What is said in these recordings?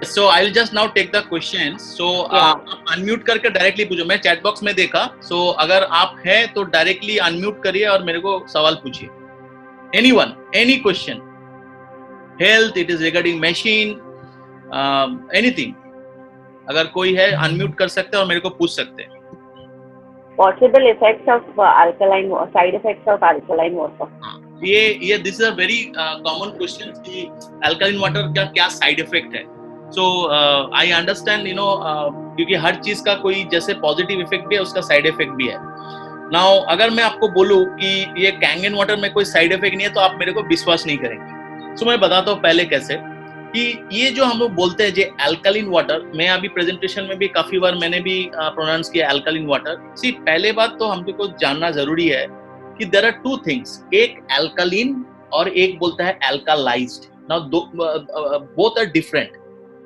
So I'll just now take the questions. So आप unmute करके directly पूछो. मैं चैट बॉक्स में देखा. So अगर आप हैं तो डायरेक्टली अनम्यूट करिए और मेरे को सवाल पूछिए. Anyone, any question? Health, it is regarding machine, anything. अगर कोई है अनम्यूट कर सकते हैं और मेरे को पूछ सकते हैं. Possible effects of alkaline, side effects of alkaline water. ये this is a very common question कि alkaline water का क्या side effect है. So I understand, क्योंकि हर चीज का कोई जैसे पॉजिटिव इफेक्ट भी है उसका साइड इफेक्ट भी है. नाउ अगर मैं आपको बोलूं कि ये कैंगन वाटर में कोई साइड इफेक्ट नहीं है तो आप मेरे को विश्वास नहीं करेंगे. सो मैं बताता हूँ पहले कैसे कि ये जो हम लोग बोलते हैं जो अल्कलाइन वाटर, मैं अभी प्रेजेंटेशन में भी काफी बार मैंने भी प्रोनाउंस किया अल्कलाइन वाटर. सी पहले बात तो हम लोग को जानना जरूरी है कि देयर आर टू थिंग्स, एक अल्कलाइन और एक बोलता है alkalized. Now both are different.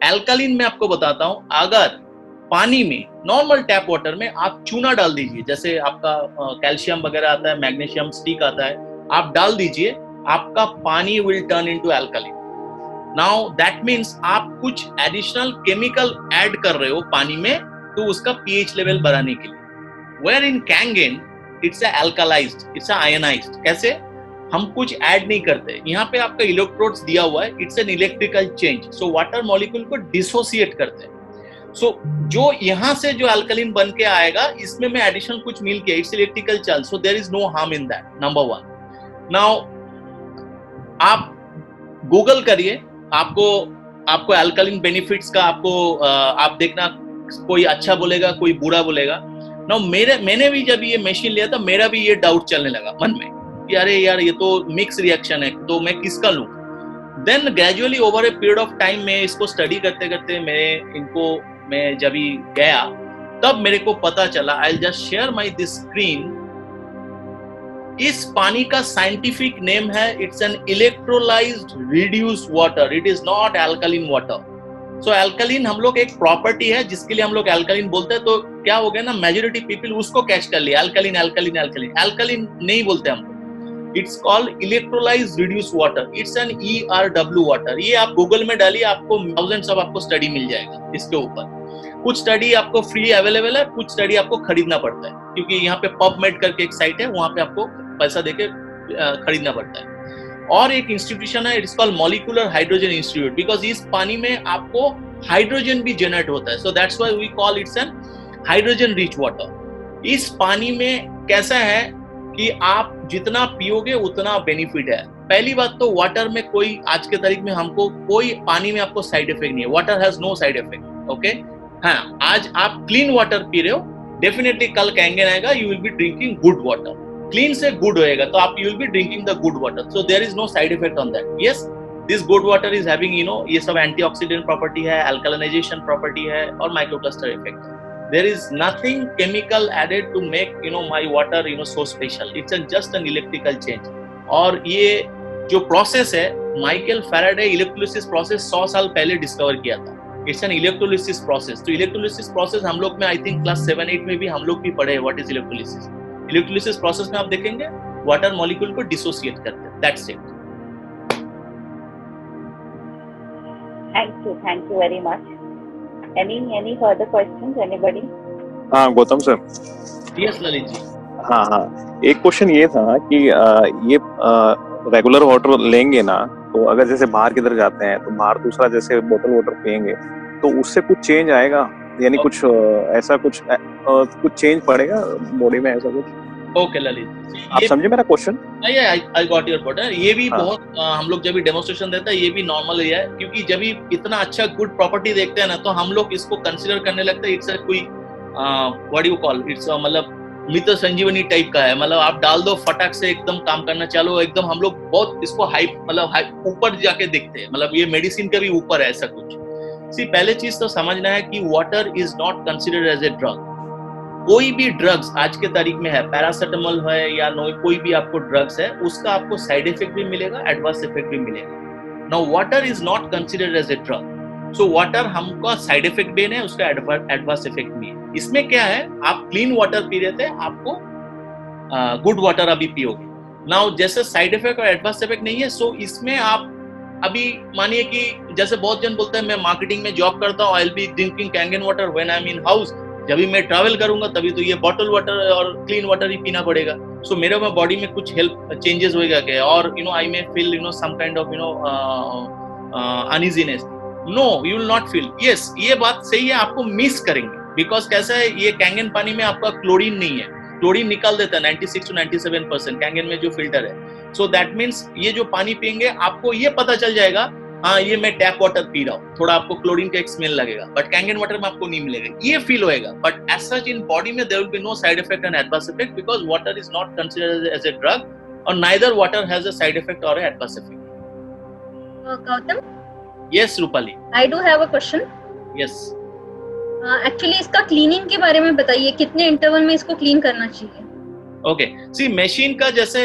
Alkaline में आपको बताता हूं, अगर पानी में नॉर्मल टैप वाटर में आप चूना डाल दीजिए, जैसे आपका कैल्शियम वगैरह आता है, मैग्नीशियम स्टिक आता है, आप डाल दीजिए, आपका पानी will turn into alkaline. Now that means आप कुछ एडिशनल केमिकल ऐड कर रहे हो पानी में तो उसका पीएच लेवल बढ़ाने के लिए. Where in Kangen it's alkalized, it's ionized. कैसे? हम कुछ ऐड नहीं करते. यहाँ पे आपका इलेक्ट्रोड्स दिया हुआ है, it's an electrical change. So water molecule को डिसोसिएट करते हैं. सो जो यहाँ से जो अल्कलाइन बन के आएगा इसमें मैं एडिशनल कुछ मिल के, it's electrical charge, so there is no harm in that. Number one. Now आप गूगल करिए, आपको अल्कलाइन बेनिफिट्स का आप देखना, कोई अच्छा बोलेगा कोई बुरा बोलेगा. नाउ मैंने भी जब ये मशीन लिया था मेरा भी ये डाउट चलने लगा मन में कि अरे यार ये तो मिक्स रिएक्शन है तो मैं किसका लूं. Then gradually over a period of time में इसको स्टडी करते करते मैं जब ही गया तब मेरे को पता चला. I just share my this screen. इस पानी का साइंटिफिक नेम है, it's an electrolysed reduced water. It is not alkaline water. So alkaline हम लोग एक प्रॉपर्टी है जिसके लिए हम लोग अल्कलाइन बोलते हैं. तो क्या हो गया ना, मेजॉरिटी पीपल उसको कैच कर लिया, अल्कलाइन अल्कलाइन अल्कलाइन. अल्कलाइन नहीं बोलते हम लोग. It's called electrolysed reduced water. It's an ERW water. ये आप गूगल में डालिए, आपको थाउजेंड्स ऑफ आपको स्टडी मिल जाएगा इसके ऊपर. कुछ स्टडी आपको फ्री अवेलेबल है, कुछ स्टडी आपको खरीदना पड़ता है, क्योंकि यहाँ पे पबमेड करके एक साइट है, वहां पे आपको पैसा देके खरीदना पड़ता है. और एक इंस्टीट्यूशन है, it's called molecular hydrogen institute, because इस पानी में आपको हाइड्रोजन भी जनरेट होता है. So that's why we call it's an hydrogen rich water. इस पानी में कैसा है कि आप जितना पियोगे उतना बेनिफिट है. पहली बात तो वाटर में कोई आज के तारीख में हमको कोई पानी में आपको साइड इफेक्ट नहीं है. Water has no side effect. Okay, हाँ, आज आप क्लीन वाटर पी रहे हो, डेफिनेटली कल कैंगन आएगा, you will be drinking good water. Clean से गुड होएगा तो आप you will be drinking the good water. So there is no side effect on that. Yes, this good water is having ये सब antioxidant property है, alkalization property है और microcluster effect. There is nothing chemical added to make my water so special. It's just an electrical change. और ये जो process है, Michael Faraday electrolysis process 100 साल पहले डिस्कवर किया था. It's an electrolysis process. तो इलेक्ट्रोलिसिस प्रोसेस हम लोग में आई थिंक क्लास 7-8 में भी हम लोग भी पढ़े हैं what is electrolysis. Electrolysis process में आप देखेंगे वाटर मॉलिक्यूल को डिसोसिएट करते हैं. That's it. Thank you very much. Any further questions, anybody? हाँ गौतम सर. यस ललित जी. हाँ, एक क्वेश्चन ये था कि ये रेगुलर वाटर लेंगे ना, तो अगर जैसे बाहर किधर जाते हैं तो बाहर दूसरा जैसे बोतल वाटर पियेंगे तो उससे कुछ चेंज आएगा, यानी कुछ ऐसा कुछ चेंज पड़ेगा बॉडी में, ऐसा कुछ? ओके ललित, आप समझे मेरा question? I got your point. ये भी बहुत हम लोग जब भी डेमोन्स्ट्रेशन देता है ये भी नॉर्मल है, क्योंकि जब भी इतना अच्छा गुड प्रॉपर्टी देखते हैं ना तो हम लोग इसको कंसीडर करने लगते हैं इट्स कोई व्हाट यू कॉल, इट्स मतलब मित्र संजीवनी टाइप का है. मतलब आप डाल दो फटाक से एकदम काम करना चालू, एकदम हम लोग बहुत इसको हाइप ऊपर जाके देखते हैं. मतलब ये मेडिसिन के भी ऊपर है ऐसा कुछ. पहले चीज तो समझना है कि water is not considered as a drug. कोई भी ड्रग्स आज के तारीख में है, पैरासिटामोल है या कोई भी आपको ड्रग्स है, उसका आपको साइड इफेक्ट भी मिलेगा, एडवर्स इफेक्ट भी मिलेगा. Now water is not considered as a drug. So water हमका साइड इफेक्ट भी है, उसका एडवर्स इफेक्ट भी है. इसमें क्या है, आप क्लीन वाटर पी रहे थे, आपको गुड वाटर अभी पियोगे. नाउ जैसे साइड इफेक्ट और एडवर्स इफेक्ट नहीं है, सो इसमें आप अभी मानिए कि जैसे बहुत जन बोलते हैं मैं मार्केटिंग में जॉब करता हूँ, I will be drinking Kangen water when I am in house, जब भी मैं ट्रैवल करूंगा तभी तो ये बॉटल वाटर और क्लीन वाटर ही पीना पड़ेगा। सो मेरे में बॉडी में कुछ हेल्थ चेंजेस होएगा क्या, और I may feel some kind of uneasiness. No, you will not feel. Yes, ये बात सही है, आपको मिस करेंगे बिकॉज कैसा है, ये कैंगन पानी में आपका क्लोरीन नहीं है, क्लोरीन निकाल देता है 96 to 97% कैंगन में जो फिल्टर है। सो दैट मीन्स ये जो पानी पियेंगे आपको ये पता चल जाएगा, हाँ ये मैं टैप वाटर पी रहा हूँ, थोड़ा आपको क्लोरीन का एक स्मेल लगेगा, बट कैंगन वाटर में आपको नहीं मिलेगा, ये फील होएगा। But as such in body में there will be no side effect and adverse effect because water is not considered as a drug और neither water has a side effect और adverse effect. Gautam, yes Rupali, I do have a question. Yes, actually इसका cleaning के बारे में बताइए, कितने interval में इसको क्लीन करना चाहिए? ओके, सी मशीन का जैसे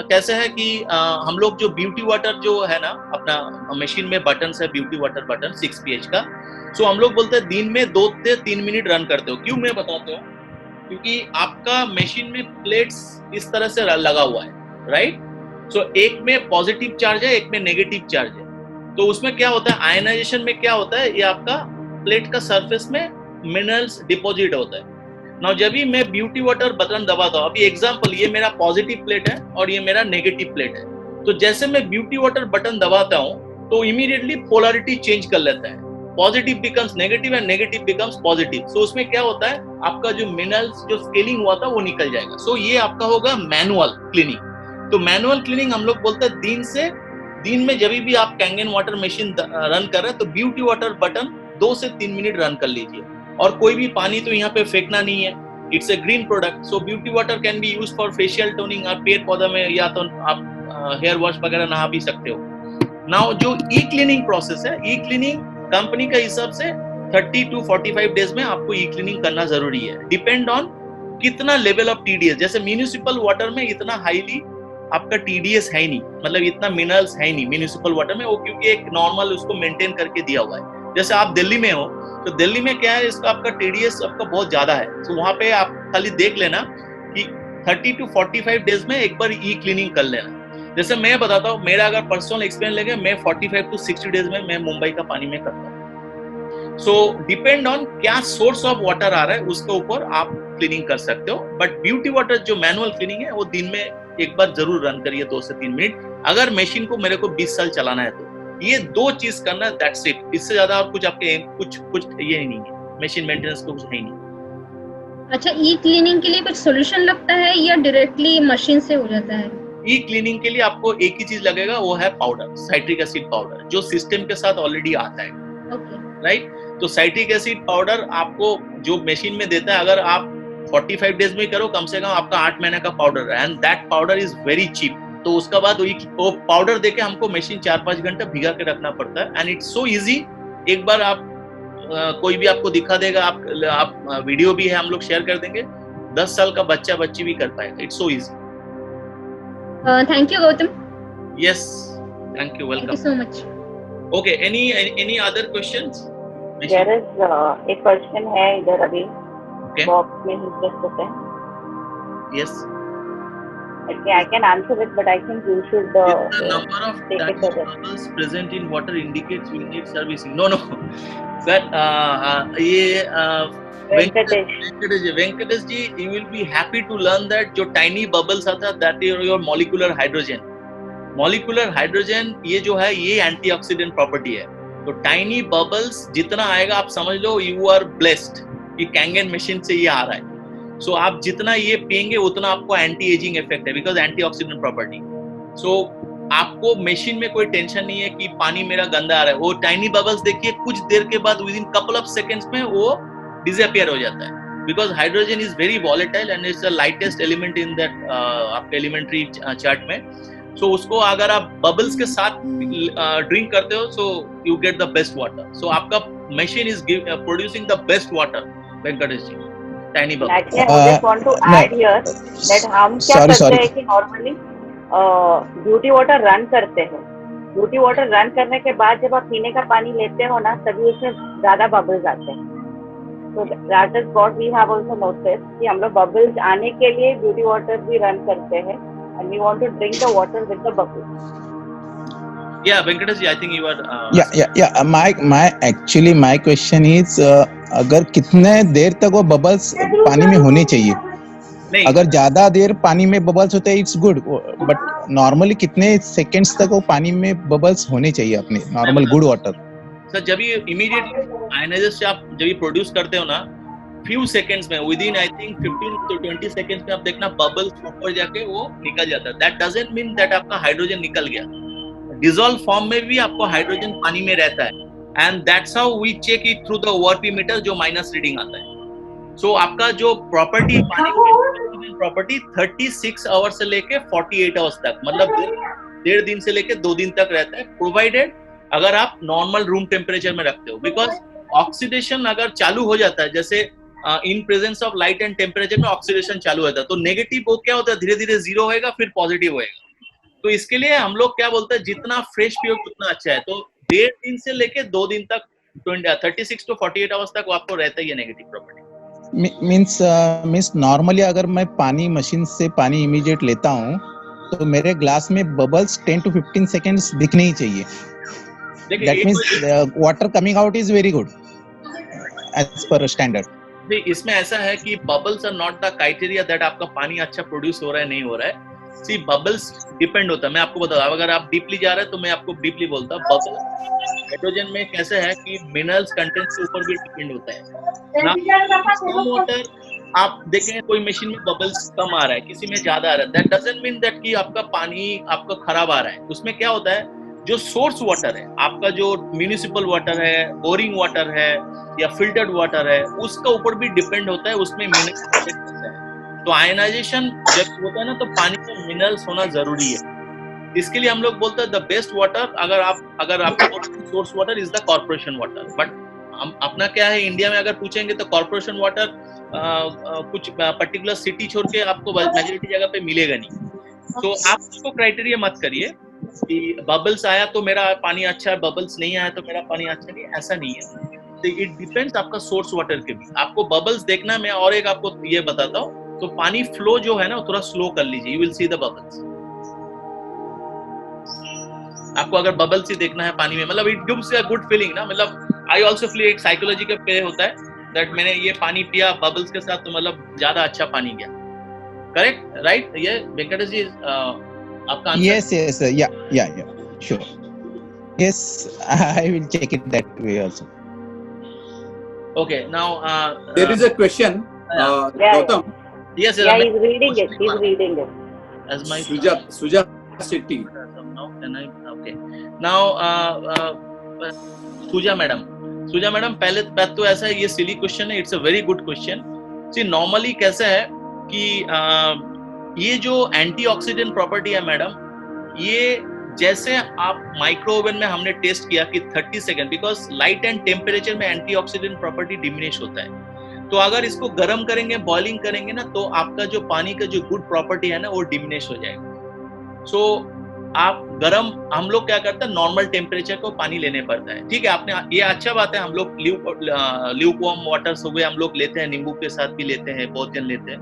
कैसे है कि हम लोग जो ब्यूटी वाटर जो है ना, अपना मशीन में बटन है, ब्यूटी वाटर बटन 6 pH का, सो हम लोग बोलते हैं दिन में 2 से 3 मिनट रन करते हो। क्यों मैं बताता हूँ, क्योंकि आपका मशीन में प्लेट्स इस तरह से लगा हुआ है, राइट? सो एक में पॉजिटिव चार्ज है, एक में नेगेटिव चार्ज है। तो उसमें क्या होता है, आयनाइजेशन में क्या होता है, ये आपका प्लेट का सरफेस में मिनरल्स डिपॉजिट होता है। नाउ जब भी मैं ब्यूटी वाटर बटन दबाता हूँ, अभी एग्जांपल ये मेरा पॉजिटिव प्लेट है और ये मेरा नेगेटिव प्लेट है, तो जैसे मैं ब्यूटी वाटर बटन दबाता हूँ तो इमीडिएटली पोलैरिटी चेंज कर लेता है, positive becomes negative and negative becomes positive. So उसमें क्या होता है, आपका जो मिनरल्स जो स्केलिंग हुआ था वो निकल जाएगा। सो ये आपका होगा मैनुअल क्लीनिंग। तो मैनुअल क्लीनिंग हम लोग बोलते हैं दिन में जब भी आप कैंगन वाटर मशीन रन कर रहे हैं तो ब्यूटी वाटर बटन 2 से 3 मिनट रन कर लीजिए, और कोई भी पानी तो यहाँ पे फेंकना नहीं है, it's a green product. So beauty water can be use for facial toning, और पेड़ पौधा में या तो आप हेयर वॉश वगैरह नहा भी सकते हो। नाउ जो ई क्लीनिंग प्रोसेस है, ई क्लीनिंग कंपनी का हिसाब से 30 to 45 डेज में आपको ई क्लीनिंग करना जरूरी है, डिपेंड ऑन कितना लेवल ऑफ टीडीएस। जैसे म्यूनिसिपल वाटर में इतना हाईली आपका टीडीएस है ही नहीं, मतलब इतना मिनरल्स है ही नहीं म्यूनिसिपल वाटर में, वो क्योंकि एक नॉर्मल उसको मेंटेन करके दिया हुआ है। जैसे आप दिल्ली में हो तो दिल्ली में क्या है, इसका आपका टीडीएस आपका बहुत ज्यादा है, तो वहां पे आप खाली देख लेना कि 30 to 45 डेज में एक बार ई क्लीनिंग कर लेना। जैसे मैं बताता हूँ, मेरा अगर पर्सनल एक्सपीरियंस लेंगे, मैं 45 to 60 डेज में मैं मुंबई का पानी में करता हूँ। सो डिपेंड ऑन क्या सोर्स ऑफ वाटर आ रहा है उसके ऊपर आप क्लीनिंग कर सकते हो। बट ब्यूटी वाटर जो मैनुअल क्लीनिंग है वो दिन में एक बार जरूर रन करिए 2 से 3 मिनट, अगर मशीन को मेरे को 20 साल चलाना है तो। ये 2 चीज करना, दैट्स इट। इससे ज्यादा और कुछ आपके कुछ ये नहीं है, मशीन मेंटेनेंस को कुछ है नहीं। अच्छा, ई क्लीनिंग के लिए कुछ सॉल्यूशन लगता है या डायरेक्टली मशीन से हो जाता है? ई क्लीनिंग के लिए आपको एक ही चीज लगेगा, वो है पाउडर, साइट्रिक एसिड पाउडर, जो सिस्टम के साथ ऑलरेडी आता है, राइट? तो साइट्रिक एसिड पाउडर आपको जो मशीन में देता है, अगर आप 45 डेज में करो, कम से कम आपका 8 महीने का पाउडर है, and that powder is very cheap. तो उसका बाद वो पाउडर देके हमको मशीन 4-5 घंटा भिगा के रखना पड़ता है, एंड इट्स सो इजी। एक बार आप कोई भी आपको दिखा देगा, आप वीडियो भी है हम लोग शेयर कर देंगे, 10 साल का बच्ची भी कर पाएगा। It's so easy. Thank you Gautam. Yes, thank you, welcome. Thank you so much. Okay, any other questions? There is एक क्वेश्चन है इधर अभी बॉक्स में जस्ट होते हैं। Yes, Okay, I can answer it, but I think you should the number of take it further. bubbles present in water indicates we need servicing. No, sir. ये Venkatesh ji, you will be happy to learn that जो tiny bubbles आता है, that is your molecular hydrogen. Molecular hydrogen ये जो है, ये antioxidant property है। तो tiny bubbles जितना आएगा आप समझ लो you are blessed कि कैंगन मशीन से ये आ रहा है। सो आप जितना ये पियेंगे उतना आपको एंटी एजिंग इफेक्ट है, बिकॉज एंटीऑक्सीडेंट प्रॉपर्टी। सो आपको मशीन में कोई टेंशन नहीं है कि पानी मेरा गंदा आ रहा है। वो टाइनी बबल्स देखिए, कुछ देर के बाद with in couple of seconds में वो डिसअपियर हो जाता है, because hydrogen is very volatile and it's the lightest element in that आपके एलिमेंट्री चार्ट में। सो उसको अगर आप बबल्स के साथ ड्रिंक करते हो, so you get the best water. So आपका machine is producing the best water, Venkatesh ji. Tiny bubble. Actually, I just want to add here that हम क्या करते हैं कि नॉर्मली ब्यूटी वाटर रन करते हैं। ब्यूटी वाटर रन करने के बाद जब आप पीने का पानी लेते हो ना, तभी उसमें ज्यादा बबल्स आते हैं। तो that is what we have also noticed कि हम लोग बबल्स आने के लिए ब्यूटी वाटर भी रन करते हैं, and we want to drink the water with the bubbles. Yeah, Venkatesh ji, I think you are. My question is, अगर कितने देर तक वो बबल्स पानी में होने चाहिए? नहीं, अगर ज्यादा देर पानी में बबल्स होते हैं इट्स गुड, बट नॉर्मली कितने सेकंड्स तक वो पानी में बबल्स होने चाहिए अपने नॉर्मल गुड वाटर? सर जब ये इमीडिएटली आयनाइजर से आप जब ये प्रोड्यूस करते हो ना, फ्यू सेकंड्स में, with in I think 15 to 20 seconds में आप देखना बबल्स ऊपर जाके वो निकल जाता है. दैट डजंट मीन दैट आपका हाइड्रोजन निकल गया. डिसॉल्व फॉर्म में भी आपको हाइड्रोजन पानी में रहता है, and that's how we check it through the ORP meter जो माइनस रीडिंग आता है. सो आपका जो प्रॉपर्टी पानी प्रॉपर्टी 36 आवर्स से लेके 48 आवर्स तक, मतलब 1.5 दिन से लेके 2 दिन तक रहता है, प्रोवाइडेड अगर आप नॉर्मल रूम टेम्परेचर में रखते हो. बिकॉज ऑक्सीडेशन अगर चालू हो जाता है, जैसे in presence of light and temperature में ऑक्सीडेशन चालू होता है, तो नेगेटिव वो क्या होता है, धीरे धीरे जीरो होएगा, फिर पॉजिटिव होएगा. तो इसके लिए हम लोग क्या बोलते हैं, जितना फ्रेश पियो उतना अच्छा है. तो 1.5 दिन से लेके 2 दिन तक 36 to 48 आवर्स तक वो आपको रहता ही है नेगेटिव प्रॉपर्टी. मीन्स नॉर्मली अगर मैं पानी मशीन से पानी इमीडिएट लेता हूँ तो मेरे ग्लास में बबल्स 10 to 15 सेकंड्स दिखने ही चाहिए. That means water coming out is very good as per standard. इसमें ऐसा है कि bubbles are not the criteria that आपका पानी अच्छा प्रोड्यूस हो रहा है नहीं हो रहा है. सी बबल्स डिपेंड होता है. मैं आपको बता रहा हूं, अगर आप डीपली जा रहे हैं तो मैं आपको डीपली बोलता हूँ. बबल्स हाइड्रोजन में कैसे है कि मिनरल्स कंटेंट के ऊपर भी डिपेंड होता है. वाटर आप देखें कोई मशीन में बबल्स कम आ रहा है, किसी में ज्यादा आ रहा है, दैट डजंट मीन दैट कि आपका पानी आपका खराब आ रहा है. उसमें क्या होता है, जो सोर्स वाटर है आपका, जो म्यूनिसिपल वाटर है, बोरिंग वाटर है या फिल्टर्ड वाटर है, उसका ऊपर भी डिपेंड होता है, उसमें मिनरल्स होता है. तो आयनाइजेशन जब होता है ना, तो पानी में मिनरल्स होना जरूरी है. इसके लिए हम लोग बोलते हैं द बेस्ट वाटर, अगर आपका source water is the corporation water. But हम अपना क्या है, इंडिया में अगर पूछेंगे तो कॉर्पोरेशन वाटर कुछ पर्टिकुलर सिटी छोड़ के आपको मेजॉरिटी जगह पे मिलेगा नहीं. तो आप उसको क्राइटेरिया मत करिए कि बबल्स आया तो मेरा पानी अच्छा है, बबल्स नहीं आया तो मेरा पानी अच्छा नहीं, ऐसा नहीं है. इट डिपेंड्स आपका सोर्स वाटर के भी. आपको बबल्स देखना, मैं और एक आपको ये बताता हूँ. तो पानी फ्लो जो है ना वो थोड़ा स्लो कर लीजिए, you will see the bubbles. आपको अगर बबल्स ही देखना है पानी में, मतलब it gives a good feeling ना. मतलब आई आल्सो फील एक साइकोलॉजी का पे होता है दैट मैंने ये पानी पिया बबल्स के साथ, तो मतलब ज्यादा अच्छा पानी गया. Correct, right? ये वेंकटेश जी आपका answer? Yes, yeah, sure. Yes, I will check it that way also. Okay, now there is a question, Gautam. Yes, yeah, he's reading it. As my Suja Shetty. Now can I? Okay. Now Suja madam, पहले बात तो ऐसा है, ये silly question है, it's a very good question. See normally कैसा है कि ये जो एंटीऑक्सीडेंट प्रॉपर्टी है मैडम, ये जैसे आप माइक्रो ओवन में हमने टेस्ट किया कि 30 second, because light and temperature में एंटीऑक्सीडेंट प्रॉपर्टी डिमिनिश होता है. तो अगर इसको गर्म करेंगे, बॉइलिंग करेंगे ना, तो आपका जो पानी का जो गुड प्रॉपर्टी है ना वो डिमिनिश हो जाएगा. सो आप गरम, हम लोग क्या करते हैं, नॉर्मल टेम्परेचर को पानी लेने पड़ता है. ठीक है, आपने ये अच्छा बात है. हम लोग ल्यूकवार्म वाटर्स हो गए हम लोग लेते हैं, नींबू के साथ भी लेते हैं, बहुत जन लेते हैं.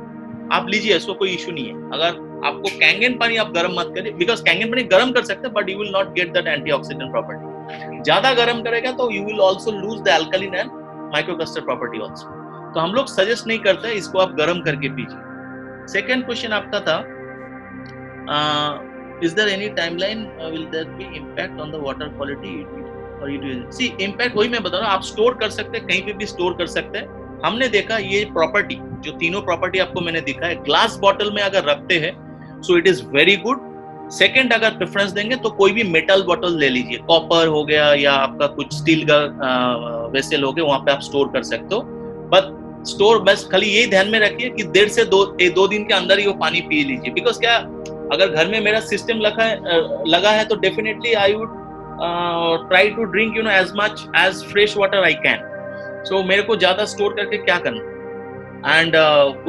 आप लीजिए, इसको कोई इशू नहीं है. अगर आपको कैंगन पानी आप गर्म मत करिए, बिकॉज कैंगन पानी गर्म कर सकते हैं but you will not get that antioxidant property. ज्यादा गर्म करेगा तो you will also lose the alkaline and microcluster property also. तो हम लोग सजेस्ट नहीं करते, इसको आप गर्म करके पीजिए. सेकेंड क्वेश्चन आपका था, is there any timeline, will there be impact on the water quality or it will see impact? वही मैं बता रहा हूँ, आप स्टोर कर सकते हैं, कहीं पे भी स्टोर कर सकते हैं. हमने देखा ये प्रॉपर्टी, जो तीनों प्रॉपर्टी आपको मैंने दिखा है, ग्लास बॉटल में अगर रखते हैं so it is very good. Second, अगर प्रेफरेंस देंगे तो कोई भी मेटल बॉटल ले लीजिए, कॉपर हो गया या आपका कुछ स्टील का वेसल हो गया, वहां पे आप स्टोर कर सकते हो. बट स्टोर बस खाली यही ध्यान में रखिए कि 1.5 से 2 दिन के अंदर ही वो पानी पी लीजिए. बिकॉज क्या, अगर घर में मेरा सिस्टम लगा है तो definitely I would try to drink as much as fresh water I can. So मेरे को ज्यादा स्टोर करके क्या करना. एंड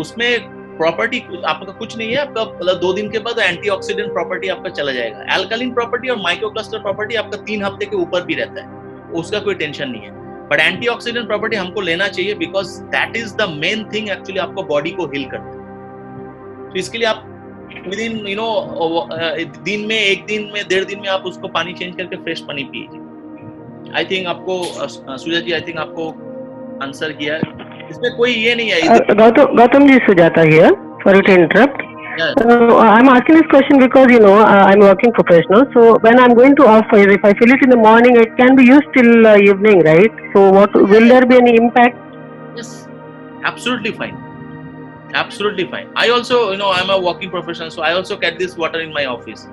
उसमें प्रॉपर्टी आपका कुछ नहीं है, आपका मतलब 2 दिन के बाद एंटीऑक्सीडेंट प्रॉपर्टी आपका चला जाएगा. अल्कलिन प्रॉपर्टी और माइक्रोक्लस्टर प्रॉपर्टी आपका 3 हफ्ते के ऊपर भी रहता है, उसका कोई टेंशन नहीं है. बट एंटीऑक्सीडेंट प्रॉपर्टी हमको लेना चाहिए, because that is the main thing actually आपको बॉडी को हील करता है. तो इसके लिए आप within दिन में, एक दिन में, 1.5 दिन में आप उसको पानी चेंज करके फ्रेश पानी पीजिए। आई थिंक आपको सुजा जी, आई थिंक आपको आंसर किया है, इसमें कोई ये नहीं है। Gautam ji, Sujata here. Sorry to interrupt. Yes. I'm asking this question because I'm a working professional. So when I'm going to office, if I fill it in the morning, it can be used till evening, right? So will there be any impact? Yes, absolutely fine. Absolutely fine. I also, I'm a working professional, so I also get this water in my office.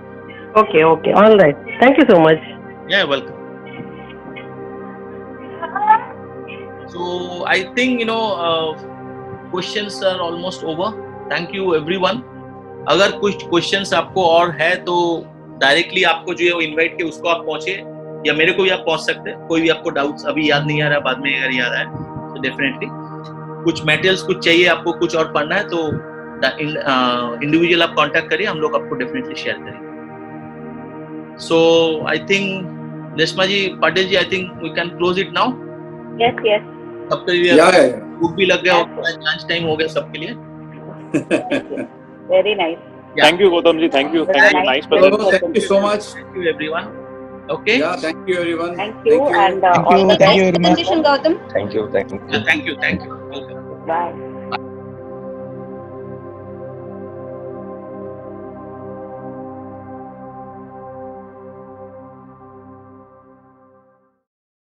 Okay, all right. Thank you so much. Yeah, welcome. So I think questions are almost over. Thank you everyone. अगर कुछ questions आपको और है तो directly आपको जो है वो इनवाइट किया उसको आप पहुंचे, या मेरे को भी आप पहुंच सकते हैं। कोई भी आपको डाउट्स अभी याद नहीं आ रहा, बाद में अगर याद आए तो डेफिनेटली कुछ मटेरियल्स कुछ चाहिए आपको, कुछ और पढ़ना है तो इंडिविजुअल आप कांटेक्ट करिए, हम लोग आपको डेफिनेटली शेयर करेंगे। So I think Reshma ji, Patil ji, I think we can close it now. Yes सबके लिए भूख भी लग गया होगा, लंच टाइम हो गया सबके लिए। Very nice. Thank you, Gautam ji. Thank you. Nice presentation. Thank you so much. Thank you everyone. Okay. Yeah, thank you everyone. Thank you and Thank you. all the Thank you best. very much. Presentation, Gautam. Thank you. Thank you. Welcome. Bye.